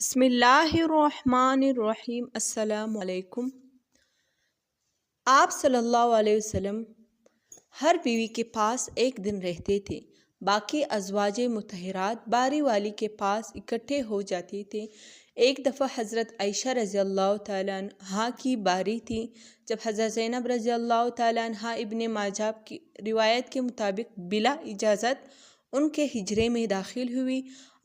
بسم اللہ الرحمن الرحیم۔ السلام علیکم۔ آپ صلی اللہ علیہ وسلم ہر بیوی کے پاس ایک دن رہتے تھے۔ باقی ازواج مطہرات باری والی کے پاس اکٹھے ہو جاتے تھے۔ ایک دفعہ حضرت عائشہ رضی اللہ تعالیٰ عنہا کی باری تھی، جب حضرت زینب رضی اللہ تعالیٰ عنہا ابن ماجہ کی روایت کے مطابق بلا اجازت ان کے حجرے میں داخل ہوئی۔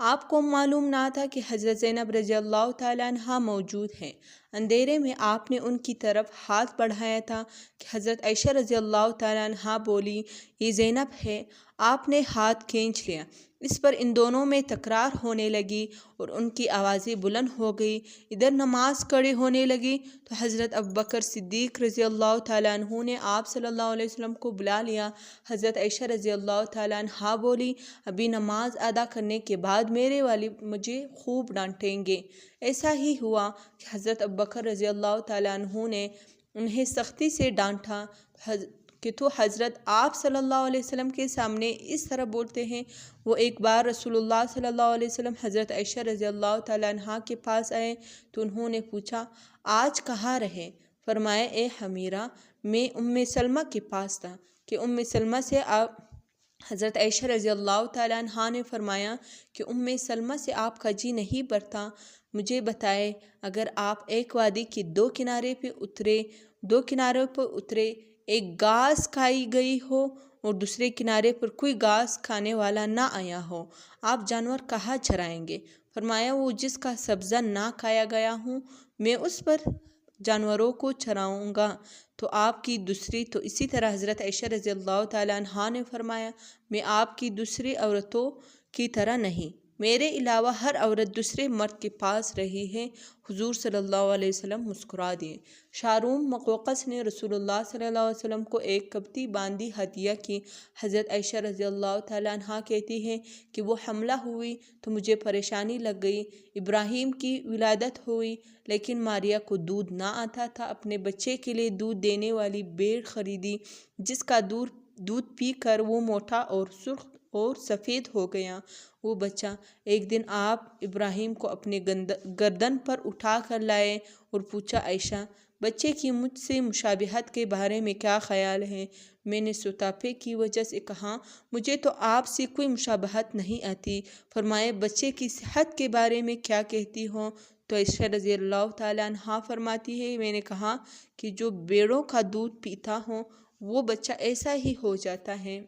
آپ کو معلوم نہ تھا کہ حضرت زینب رضی اللہ تعالیٰ عنہا موجود ہیں۔ اندھیرے میں آپ نے ان کی طرف ہاتھ بڑھایا تھا کہ حضرت عائشہ رضی اللہ تعالیٰ عنہا بولی، یہ زینب ہے۔ آپ نے ہاتھ کھینچ لیا۔ اس پر ان دونوں میں تکرار ہونے لگی اور ان کی آوازیں بلند ہو گئی۔ ادھر نماز کھڑی ہونے لگی تو حضرت ابوبکر صدیق رضی اللہ تعالیٰ عنہ نے آپ صلی اللہ علیہ وسلم کو بلا لیا۔ حضرت عائشہ رضی اللہ تعالیٰ عنہا بولی، ابھی نماز ادا کرنے کے بعد میرے والد مجھے خوب ڈانٹیں گے۔ ایسا ہی ہوا کہ حضرت ابوبکر رضی اللہ تعالیٰ عنہ نے انہیں سختی سے ڈانٹا کہ تو حضرت آپ صلی اللہ علیہ وسلم کے سامنے اس طرح بولتے ہیں۔ وہ ایک بار رسول اللہ صلی اللہ علیہ وسلم حضرت عائشہ رضی اللہ تعالیٰ عنہا کے پاس آئے تو انہوں نے پوچھا، آج کہاں رہے؟ فرمایا، اے حمیرہ، میں سلمہ کے پاس تھا کہ سلمہ سے آپ حضرت عائشہ رضی اللہ تعالیٰ عنہا نے فرمایا کہ سلمہ سے آپ کا جی نہیں بھرتا، مجھے بتائے اگر آپ ایک وادی کے دو کناروں پر اترے، ایک گھاس کھائی گئی ہو اور دوسرے کنارے پر کوئی گھاس کھانے والا نہ آیا ہو، آپ جانور کہاں چرائیں گے؟ فرمایا، وہ جس کا سبزہ نہ کھایا گیا ہوں میں اس پر جانوروں کو چراؤں گا۔ تو آپ کی دوسری تو اسی طرح حضرت عائشہ رضی اللہ تعالیٰ عنہا نے فرمایا، میں آپ کی دوسری عورتوں کی طرح نہیں، میرے علاوہ ہر عورت دوسرے مرد کے پاس رہی ہے۔ حضور صلی اللہ علیہ وسلم مسکرا دیے۔ شاروم مقوقس نے رسول اللہ صلی اللہ علیہ وسلم کو ایک کبتی باندھی ہدیہ کی۔ حضرت عائشہ رضی اللہ تعالیٰ عنہا کہتی ہیں کہ وہ حاملہ ہوئی تو مجھے پریشانی لگ گئی۔ ابراہیم کی ولادت ہوئی لیکن ماریا کو دودھ نہ آتا تھا۔ اپنے بچے کے لیے دودھ دینے والی بھیڑ خریدی جس کا دودھ پی کر وہ موٹا اور سرخ اور سفید ہو گیا۔ وہ بچہ ایک دن آپ ابراہیم کو اپنے گردن پر اٹھا کر لائے اور پوچھا، عائشہ، بچے کی مجھ سے مشابہت کے بارے میں کیا خیال ہے؟ میں نے سوتاپے کی وجہ سے کہا، مجھے تو آپ سے کوئی مشابہت نہیں آتی۔ فرمایا، بچے کی صحت کے بارے میں کیا کہتی ہو؟ تو عائشہ رضی اللہ تعالیٰ عنہا فرماتی ہے، میں نے کہا کہ جو بھیڑوں کا دودھ پیتا ہو وہ بچہ ایسا ہی ہو جاتا ہے۔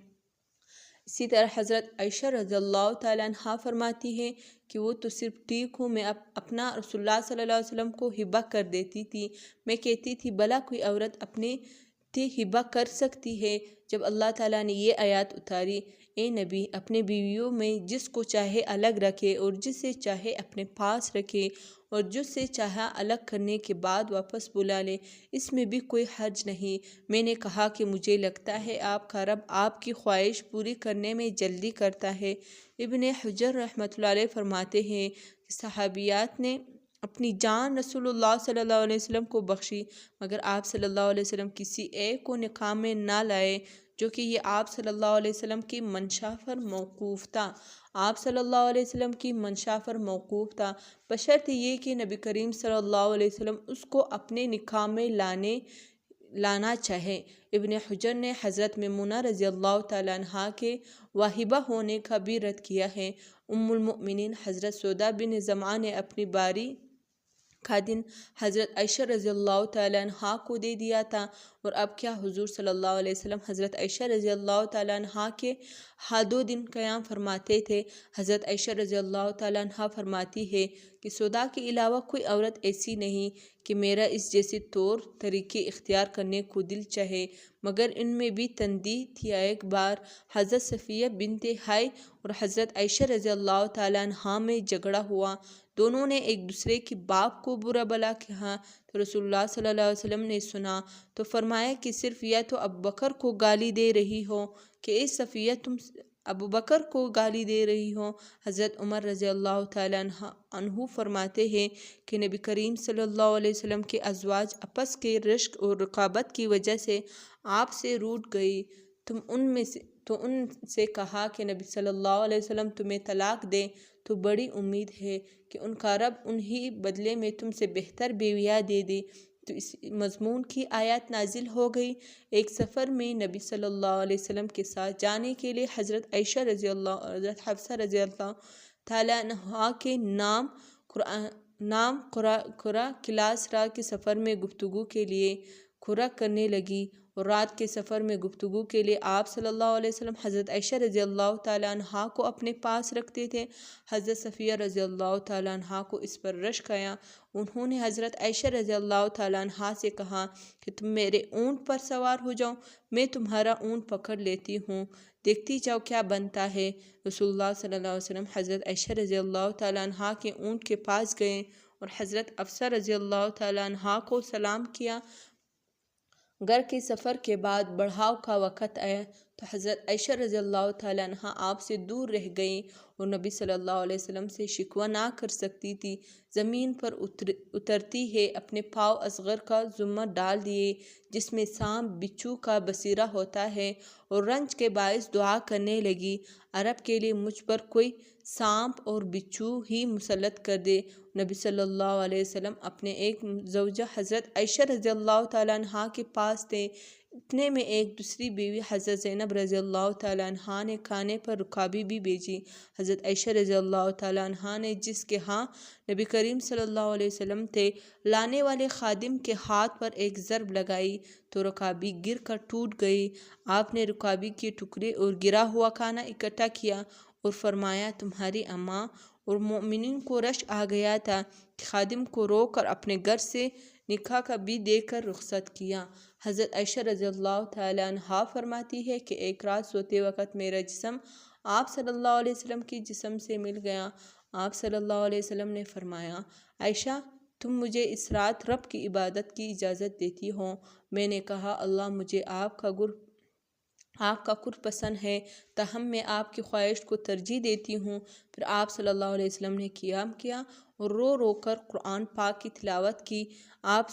اسی طرح حضرت عائشہ رضی اللہ تعالیٰ عنہا فرماتی ہے کہ وہ تو صرف ٹھیک ہوں، میں اپنا رسول اللہ صلی اللہ علیہ وسلم کو ہبہ کر دیتی تھی۔ میں کہتی تھی بھلا کوئی عورت اپنے ہبہ کر سکتی ہے؟ جب اللہ تعالیٰ نے یہ آیات اتاری، اے نبی، اپنے بیویوں میں جس کو چاہے الگ رکھے اور جسے چاہے اپنے پاس رکھے اور جس سے چاہا الگ کرنے کے بعد واپس بلا لے، اس میں بھی کوئی حرج نہیں۔ میں نے کہا کہ مجھے لگتا ہے آپ کا رب آپ کی خواہش پوری کرنے میں جلدی کرتا ہے۔ ابن حجر رحمۃ اللہ علیہ فرماتے ہیں کہ صحابیات نے اپنی جان رسول اللہ صلی اللہ علیہ وسلم کو بخشی مگر آپ صلی اللہ علیہ وسلم کسی ایک کو نکاح میں نہ لائے، جو کہ یہ آپ صلی اللہ علیہ وسلم کی منشا پر موقوف تھا۔ آپ صلی اللہ علیہ وسلم کی منشا پر موقوف تھا بشرط یہ کہ نبی کریم صلی اللہ علیہ وسلم اس کو اپنے نکاح میں لانا چاہے۔ ابن حجر نے حضرت میمونہ رضی اللہ تعالیٰ عنہا کے واہبہ ہونے کا بھی رد کیا ہے۔ ام المؤمنین حضرت سودا بن زمعہ نے اپنی باری کا دن حضرت عائشہ رضی اللہ تعالیٰ عنہا کو دے دیا تھا، اور اب کیا حضور صلی اللہ علیہ وسلم حضرت عائشہ رضی اللہ تعالیٰ عنہا کے ہاتھوں دن قیام فرماتے تھے۔ حضرت عائشہ رضی اللہ تعالیٰ عنہا فرماتی ہے کہ سودا کے علاوہ کوئی عورت ایسی نہیں کہ میرا اس جیسے طور طریقے اختیار کرنے کو دل چاہے، مگر ان میں بھی تندی تھی۔ ایک بار حضرت صفیہ بنت حی اور حضرت عائشہ رضی اللہ تعالیٰ عنہا میں جھگڑا ہوا۔ دونوں نے ایک دوسرے کے باپ کو برا بھلا کہا تو رسول اللہ صلی اللہ علیہ وسلم نے سنا تو فرمایا کہ صرف یا تو ابوبکر کو گالی دے رہی ہو کہ اے صفیہ، تم ابوبکر کو گالی دے رہی ہو۔ حضرت عمر رضی اللہ تعالیٰ عنہ فرماتے ہیں کہ نبی کریم صلی اللہ علیہ وسلم کے ازواج آپس کے رشک اور رقابت کی وجہ سے آپ سے روٹھ گئی تو ان سے کہا کہ نبی صلی اللہ علیہ وسلم تمہیں طلاق دیں تو بڑی امید ہے کہ ان کا رب انہی بدلے میں تم سے بہتر بیویاں دے دے۔ تو اس مضمون کی آیات نازل ہو گئی۔ ایک سفر میں نبی صلی اللہ علیہ وسلم کے ساتھ جانے کے لیے حضرت عائشہ رضی اللہ حضرت حفصہ رضی اللہ تعالیٰ عنہا کے نام قرا کلاس رات کے سفر میں گفتگو کے لیے کھرا کرنے لگی، اور رات کے سفر میں گفتگو کے لیے آپ صلی اللہ علیہ وسلم حضرت عائشہ رضی اللہ تعالیٰ عنہا کو اپنے پاس رکھتے تھے۔ حضرت صفیہ رضی اللہ تعالیٰ عنہا کو اس پر رشک آیا۔ انہوں نے حضرت عائشہ رضی اللہ تعالیٰ عنہا سے کہا کہ تم میرے اونٹ پر سوار ہو جاؤ، میں تمہارا اونٹ پکڑ لیتی ہوں، دیکھتی جاؤ کیا بنتا ہے۔ رسول اللہ صلی اللہ علیہ وسلم حضرت عائشہ رضی اللہ تعالیٰ عنہا کے اونٹ کے پاس گئے اور حضرت حفصہ رضی اللہ تعالیٰ عنہا کو سلام کیا۔ گھر کے سفر کے بعد بڑھاؤ کا وقت آیا تو حضرت عائشہ رضی اللہ تعالیٰ عنہا آپ سے دور رہ گئیں اور نبی صلی اللہ علیہ وسلم سے شکوہ نہ کر سکتی تھی۔ زمین پر اترتی ہے اپنے پاؤں اصغر کا ذمہ ڈال دیے، جس میں سانپ بچھو کا بصیرہ ہوتا ہے، اور رنج کے باعث دعا کرنے لگی، عرب کے لیے مجھ پر کوئی سانپ اور بچھو ہی مسلط کر دے۔ نبی صلی اللہ علیہ وسلم اپنے ایک زوجہ حضرت عائشہ رضی اللہ تعالیٰ عنہا کے پاس تھے۔ اتنے میں ایک دوسری بیوی حضرت زینب رضی اللہ تعالیٰ عنہا نے کھانے پر رکابی بھی بھیجی۔ حضرت عائشہ رضی اللہ تعالیٰ عنہا نے جس کے ہاں نبی کریم صلی اللہ علیہ وسلم تھے لانے والے خادم کے ہاتھ پر ایک ضرب لگائی تو رکابی گر کر ٹوٹ گئی۔ آپ نے رکابی کے ٹکڑے اور گرا ہوا کھانا اکٹھا کیا اور فرمایا تمہاری اماں اور مومنین کو رشک آ گیا تھا کہ خادم کو روک کر اپنے گھر سے نکاح کا بھی دے کر رخصت کیا۔ حضرت عائشہ رضی اللہ تعالیٰ عنہا فرماتی ہے کہ ایک رات سوتے وقت میرا جسم آپ صلی اللہ علیہ وسلم کے جسم سے مل گیا۔ آپ صلی اللہ علیہ وسلم نے فرمایا عائشہ تم مجھے اس رات رب کی عبادت کی اجازت دیتی ہو؟ میں نے کہا اللہ مجھے آپ کا قرب پسند ہے، تاہم میں آپ کی خواہش کو ترجیح دیتی ہوں۔ پھر آپ صلی اللہ علیہ وسلم نے قیام کیا اور رو رو کر قرآن پاک کی تلاوت کی۔ آپ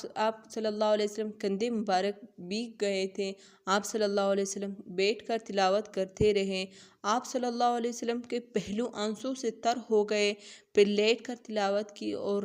صلی اللہ علیہ وسلم کندھے مبارک بھیگ گئے تھے۔ آپ صلی اللہ علیہ وسلم بیٹھ کر تلاوت کرتے رہے۔ آپ صلی اللہ علیہ وسلم کے پہلو آنسوں سے تر ہو گئے، پھر لیٹ کر تلاوت کی اور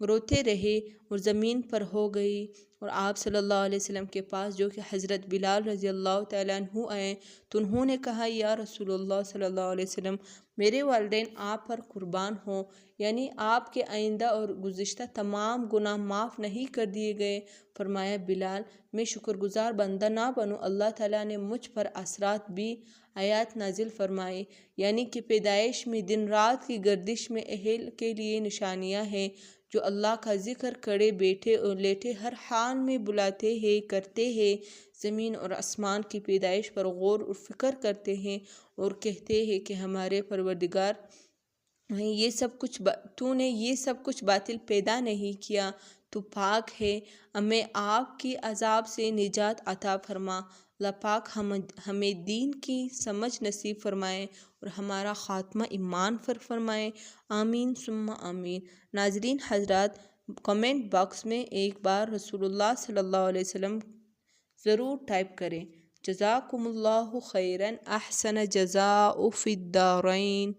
روتے رہے اور زمین پر ہو گئی، اور آپ صلی اللہ علیہ وسلم کے پاس جو کہ حضرت بلال رضی اللہ تعالیٰ عنہ آئے تو انہوں نے کہا یا رسول اللہ صلی اللہ علیہ وسلم میرے والدین آپ پر قربان ہوں، یعنی آپ کے آئندہ اور گزشتہ تمام گناہ معاف نہیں کر دیے گئے۔ فرمایا بلال میں شکر گزار بندہ نہ بنوں، اللہ تعالیٰ نے مجھ پر اثرات بھی آیات نازل فرمائی، یعنی کہ پیدائش میں دن رات کی گردش میں اہل کے لیے نشانیاں ہیں جو اللہ کا ذکر کھڑے بیٹھے اور لیٹے ہر حال میں بلاتے ہیں کرتے ہیں، زمین اور آسمان کی پیدائش پر غور اور فکر کرتے ہیں اور کہتے ہیں کہ ہمارے پروردگار تو نے یہ سب کچھ باطل پیدا نہیں کیا، تو پاک ہے، ہمیں آپ کی عذاب سے نجات عطا فرما۔ اللہ پاک ہمیں دین کی سمجھ نصیب فرمائے اور ہمارا خاتمہ ایمان پر فرمائے، آمین ثم آمین۔ ناظرین حضرات کمنٹ باکس میں ایک بار رسول اللہ صلی اللہ علیہ وسلم ضرور ٹائپ کریں۔ جزاکم اللہ خیرا، احسن جزاء فی الدارین۔